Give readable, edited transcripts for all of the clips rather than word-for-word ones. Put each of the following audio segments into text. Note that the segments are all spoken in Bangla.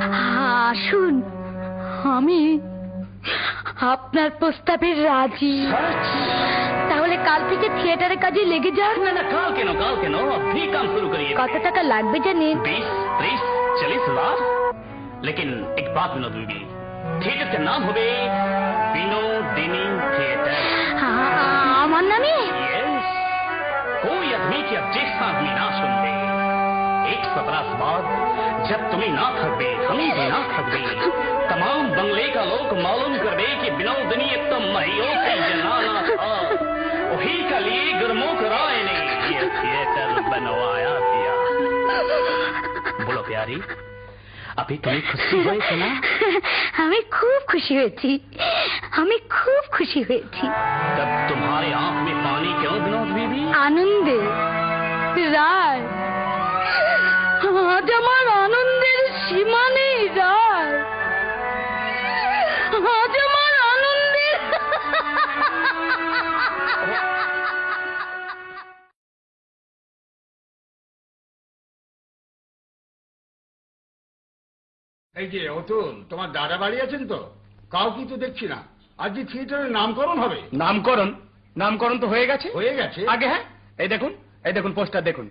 আসুন, আমি আপনার প্রস্তাবে রাজি। তাহলে কাল থেকে থিয়েটারের কাজে লেগে যান। না না, কাল কেন, কাল কেন, अभी काम शुरू करिए। কত টাকা লাগবে জানেন? 20, 30, 40 हजार। लेकिन एक बात विनोद बीबी, थिएटर का नाम होवे विनोदिनी थिएटर। আমার नामे? यस। कोई आदमी की ऑब्जेक्शन आदमी ना सुनबे। 117 बाद जब तुम्हें ना थकबे, हमें भी ना थकबे, तमाम बंगले का लोग मालूम करबे कि विनोदिनी एकदम महियों से जनाना था। वही के लिए गुरमुख राय ने ये थिएटर बनवाया दिया। बोलो प्यारी, अभी तुम्हें खुशी हुई थी ना? আমি খুব খুশি হয়েছি, আমি খুব খুশি হয়েছি। तब तुम्हारे आंख में पानी क्यों विनोद बीबी? আনন্দে রায়, আজ আমার আনন্দের সীমা নেই রায়, আজ আমার আনন্দের। এই যে অতুল, তোমার দাদা বাড়ি আছেন তো? কাউকে তো দেখছি না। আজ যে থিয়েটারের নামকরণ হবে। নামকরণ? নামকরণ তো হয়ে গেছে। হয়ে গেছে আগে? হ্যাঁ, এই দেখুন পোস্টার দেখুন।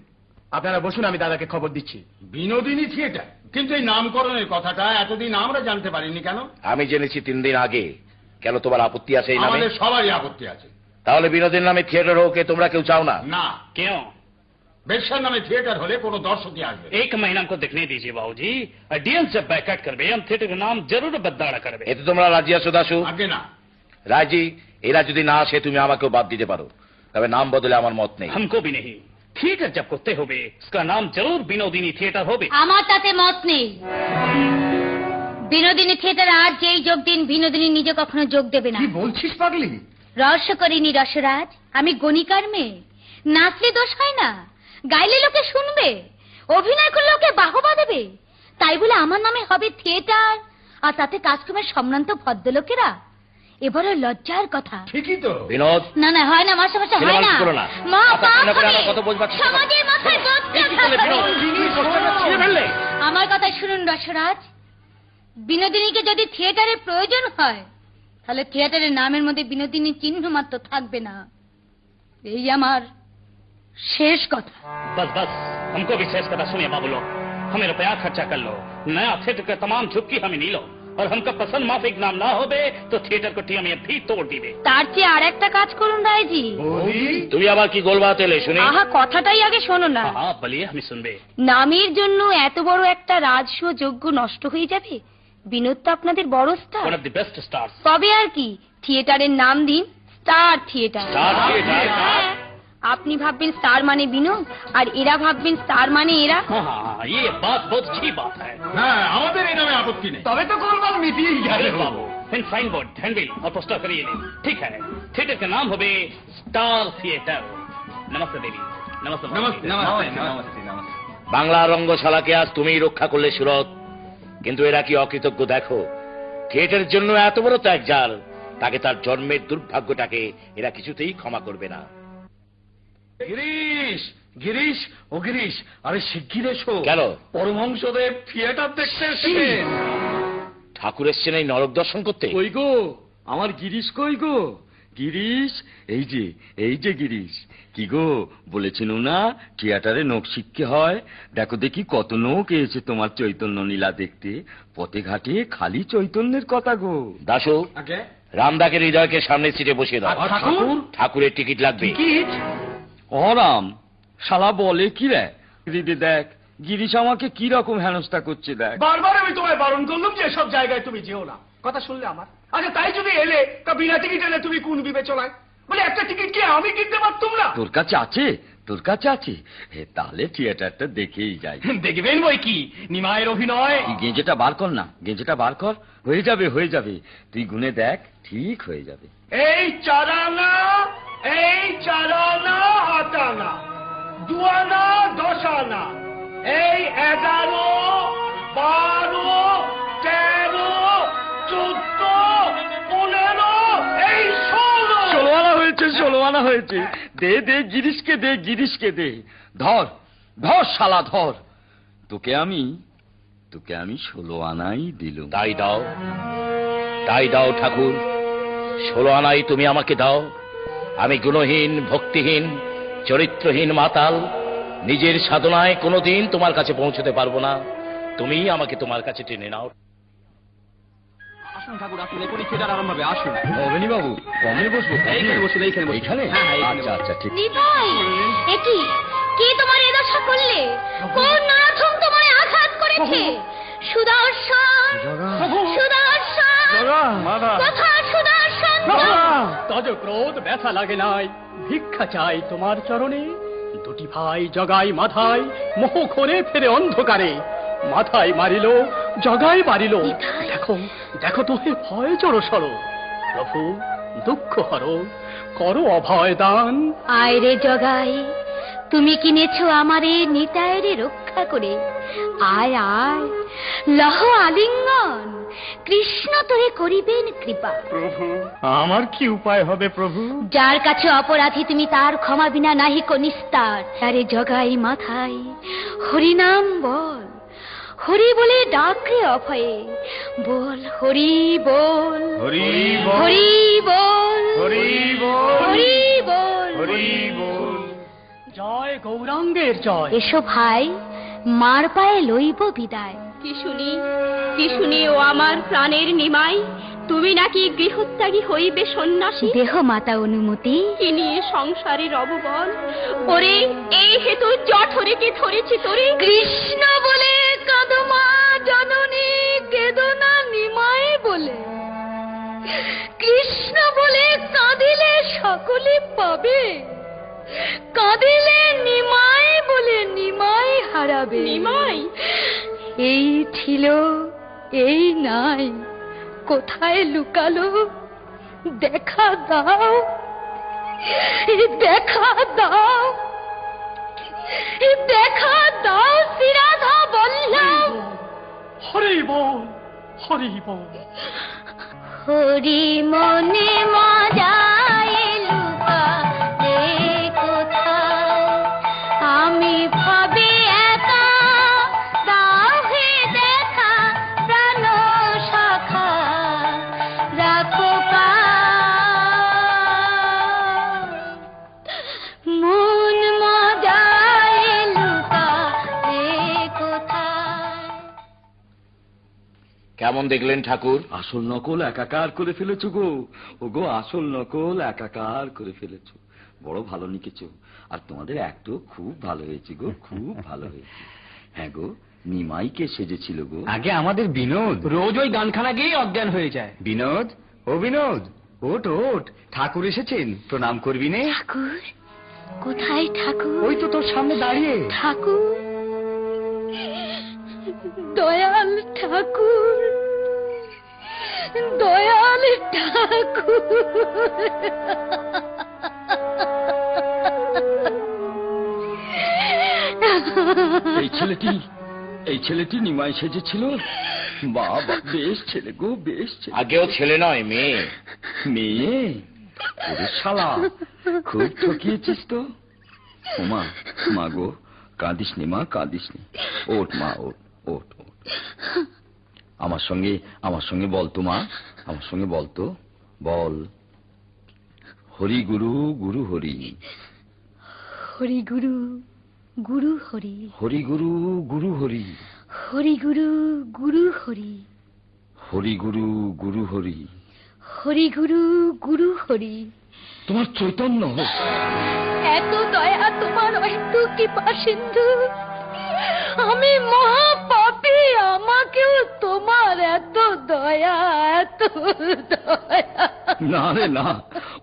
আপনারা বসুন, আমি দাদাকে খবর দিচ্ছি। বিনোদিনী থিয়েটার, কিন্তু এই নামকরণের কথাটা এতদিন আমরা জানতে পারিনি কেন? আমি জেনেছি 3 দিন আগে। কেন, তোমার আপত্তি আছে এই নামে? আমাদের সবারই আপত্তি আছে। তাহলে বিনোদিনীর নামে থিয়েটার হোক, তোমরা কেউ চাও না? না। क्यों? বেশ্যার নামে থিয়েটার হলে কোনো দর্শকই আসবে। एक महीना हमको देखने दीजिए बाबूजी। ऑडियंस जब बैकआउट करबे, हम थिएटर का नाम जरूर बदलाड़ा करबे। এতে তোমরা রাজি আছো দাশু? আগে না। রাজি। এরা যদি না আসে তুমি আমাকেও বাদ দিতে পারো, তবে নাম বদলে আমার মত নেই। हमको भी नहीं। थिएटर जब करते होबे, उसका नाम जरूर विनोदिनी थिएटर होबे। আমার তাতে মত নেই। বিনোদিনী থিয়েটারে আর যেই যোগ দিন, বিনোদিনী নিজে কখনো যোগ দেবে না। কি বলছিস পাগলি? রহস্য করিনি রসরাজ, আমি গণিকার মেয়ে। নাচলে দোষ হয় না, গাইলে লোকে শুনবে, অভিনয় করলে লোকে বাহবা দেবে। তাই বলে আমার নামে হবে থিয়েটার, আর তাতে কাজকর্মের সম্ভ্রান্ত ভদ্রলোকেরা? এবারে লজ্জার কথা। ঠিকই তো বিনোদ, না না, হয় না, মাসে মাসে হয় না। করো না। মা আপনার পাপ করে হবে। আমার কথা বলবার চেষ্টা করো। সমাজের মাথায় এই কি করলে বিনোদ? ছিঁড়ে ফেললে। আমার কথা শুনুন রসরাজ, বিনোদিনীকে যদি থিয়েটারের প্রয়োজন হয়, তাহলে থিয়েটারের নামের মধ্যে বিনোদিনী চিহ্ন মাত্র থাকবে না। এই আমার শেষ কথা। बस बस, हमको भी शेष कथा सुनिए बाबू लोग। हमें रुपया खर्चा कर लो, नया थिएटर का तमाम झुक्की हमें नीलो, और हमका पसंद माफिक नाम ना होबे तो थिएटर को टीम भी तोड़ दिबे। তার চেয়ে আর একটা কাজ করুন রায়জি। তুমি আবার কি গোলবাত এলে শুনি? আহা, কথাটাই আগে শোনো না। हाँ बोलिए, हमें सुनबे। নামের জন্য এত বড় একটা রাজস্ব যজ্ঞ নষ্ট হয়ে যাবে? বিনোদ তো আপনাদের বড় star. One of the best stars. তবে আর কি, থিয়েটারের নাম দিন স্টার থিয়েটার। Star theatre? আপনি ভাববেন স্টার মানে বিনোদ, আর এরা ভাববেন স্টার মানে এরা। हाँ हाँ, ये बात बहुत अच्छी बात है। হ্যাঁ, আমাদের এই নামে আপত্তি নেই। তবে তো গোলমাল মিটিয়ে গেল। अरे बाबू, फिर साइन बोर्ड, हैंडबिल और पोस्टर करिए। ठीक है, थिएटर का नाम होबे स्टार थिएटर। नमस्ते देवी। नमस्ते নমস্তে নমস্তে। বাংলা রঙ্গশালাকে আজ তুমিই রক্ষা করলে সুরত, কিন্তু এরা কি অকৃতজ্ঞ দেখো। থিয়েটারের জন্য এত বড় ত্যাগ যার, তাকে তার জন্মের দুর্ভাগ্যটাকে এরা কিছুতেই ক্ষমা করবে না। গিরিশ, গিরিশ, ও গিরিশ, আরে শিগগির এসো। কেন? পরমহংসদেব থিয়েটার দেখতে এসেছেন। ঠাকুর এসছেন এই নরক দর্শন করতে? কই গো, আমার গিরিশ কই গো? গিরিশ, এই যে গিরিশ। কি গো, বলেছিল না থিয়েটারে নোক শিক্ষে হয়? দেখো দেখি কত নোক এসে তোমার চৈতন্য নীলা দেখতে। পথে ঘাটে খালি চৈতন্যের কথা গো। দাশু, আগে রামদাকে হৃদয়কে সামনের সিটে বসিয়ে দাও। ঠাকুর? ঠাকুরের টিকিট লাগবে। টিকিট? অরাম, শালা বলে কি রে? দিদি দেখ, গিরিশ আমাকে কি রকম হেনস্থা করছে দেখ। বারবার আমি তোমায় বারণ করলাম যে সব জায়গায় তুমি যেও না, কথা শুনলে আমার? আচ্ছা তাই যদি এলে, তা বিনা টিকিট এলে তুমি কোন বিবেচনায়? বলে একটা টিকিট কি আমি কিনতে পারতুম না? তোর কাছে আছে? তোর কাছে আছে? তাহলে থিয়েটারটা দেখেই যাই। দেখবেন বই কি, নিমায়ের অভিনয়। তুই গেঞ্জিটা বার কর না, গেঞ্জিটা বার কর। হয়ে যাবে হয়ে যাবে, তুই গুনে দেখ, ঠিক হয়ে যাবে। এই চারানা, এই চারানা আটানা, দুয়ানা দশানা, এই 11, 12, 13, 14, 15, এই 16। 16 আনা হয়েছে, 16 আনা হয়েছে। দে দে, গিরিশকে দে, গিরিশকে দে। ধর ধর শালা ধর, তোকে আমি তোকে আমি 16 আনাই দিলুম। তাই দাও ঠাকুর, 16 আনাই তুমি আমাকে দাও। আমি গুণহীন, ভক্তিহীন, চরিত্রহীন মাতাল, নিজের সাধনায় কোনোদিন তোমার কাছে পৌঁছতে পারবো না। তুমি আমাকে তোমার কাছে টেনে নাও। আসুন ঠাকুর, আসুন, এখনই থিয়েটার আরম্ভ হবে। আসুন অবনী বাবু, কমে বসবো? এইখানে বসুন, এইখানে বসুন। এইখানে? হ্যাঁ, হ্যাঁ, এইখানে আচ্ছা আচ্ছা, ঠিক। নিতাই, এ কি কে তোমার এ দশা করলে? কোন নরাধম তোমায় আঘাত করেছে? সুদর্শন, সুদর্শন, কোথা সুদর্শন? তজ ক্রোধ ব্যথা লাগে নাই, ভিক্ষা চাই তোমার চরণে। দুটি ভাই জগাই মাথায়, মোহ ঘরে ফেরে অন্ধকারে। মাথায় মারিল, জগাই মারিল। দেখো দেখো তোহে ভয় জড়সড়। প্রভু দুঃখ হর, করো অভয় দান। আয় রে জগাই, তুমি কিনেছো আমারে নিতাইরে রক্ষা করে। আয় আয়, লহ আলিঙ্গন, কৃষ্ণ তোরে করিবেন কৃপা। প্রভু আমার কি উপায় হবে প্রভু? যার কাছে অপরাধী তুমি তার ক্ষমা বিনা নাহি কো নিস্তার। আরে জগাই মাথায় হরিনাম বল, হরি বলে ডাকরে অভয়ে। বল হরি বল, হরি হরি বল, হরি হরি বল। বল। জয় গৌরাঙ্গের জয়। এসো ভাই, মার পায়ে লইব বিদায়। কি শুনি ও আমার প্রাণের নিমাই, তুমি নাকি গৃহত্যাগী হইবে সন্ন্যাসী। দেহ মাতা অনুমতি। কি নিয়ে সংসারের অববল, ওরে এই হেতু জঠরেকে ধরেছি তোরে। কৃষ্ণ বলে কাঁদো মা জননী, কেঁদো না নিমাই বলে। কৃষ্ণ বলে কাঁদিলে সকলে পাবে, কাঁদিলে নিমাই বলে নিমাই হারাবে। নিমাই এই ছিল এই নাই, কোথায় লুকালো? দেখা দাও, দেখা দাও, দেখা দাও শ্রীরাধা বল্লভ। হরি বল, হরি বল। হরি মনে মজায় লুকা রে কোথায়, আমি ভাবে একা, দাও হে দেখা প্রাণ শাখা, রাখো মন মজায় লুকা রে কোথায়। কেমন দেখলেন ঠাকুর? আসল নকল একাকার করে ফেলেছো গো। ওগো, আসল নকল একাকার করে ফেলেছো। বড় ভালো লিখেছো। আর তোমাদের একটু খুব ভালো হয়েছে গো, খুব ভালো হয়েছে। হ্যাঁ গো, নিমাইকে সেজেছিল গো। আগে আমাদের বিনোদ রোজ ওই গানখানা গেয়ে অজ্ঞান হয়ে যায়। বিনোদ, ও বিনোদ, ওঠ ওঠ, ঠাকুর এসেছেন, প্রণাম করবি নে। ঠাকুর কোথায়? ঠাকুর ওই তো তোর সামনে দাঁড়িয়ে। ঠাকুর, দয়াল ঠাকুর, দয়াল ঠাকুর। এই ছেলেটি নিমাই সেজেছিল। বাবা, বেশ ছেলে গো, বেশ ছেলে। আগেও ছেলে নয়, মেয়ে। মেয়ে? ওরে শালা, খুব ঠকিয়েছিস তো। ওমা, মা গো, কাঁদিস নি মা, কাঁদিস নি। ওঠ মা, ওঠ ওঠ ওঠ। আমার সঙ্গে বলতো মা, আমার সঙ্গে বলতো। বল, হরি গুরু গুরু হরি, হরি গুরু গুরু হরি, হরি গুরু গুরু হরি, হরি গুরু গুরু হরি, হরি গুরু গুরু হরি, হরি গুরু গুরু হরি। তোমার চৈতন্য হোক। এত দয়া তোমার, এত কৃপা সিন্ধু। আমি মহাপাপী, আমাকেও তোমার এত দয়া, এত দয়া। না রে না,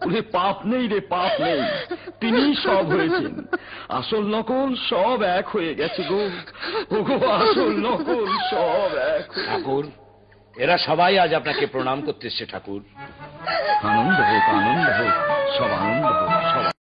ওরে পাপ নেই রে, পাপ নেই। তিনি সব হয়েছেন। আসল নকল সব এক হয়ে গেছে গো। ওগো, আসল নকল সব এক। ঠাকুর, এরা সবাই আজ আপনাকে প্রণাম করতে এসছে ঠাকুর। আনন্দ হোক, আনন্দ হোক, সব আনন্দ হোক, সব।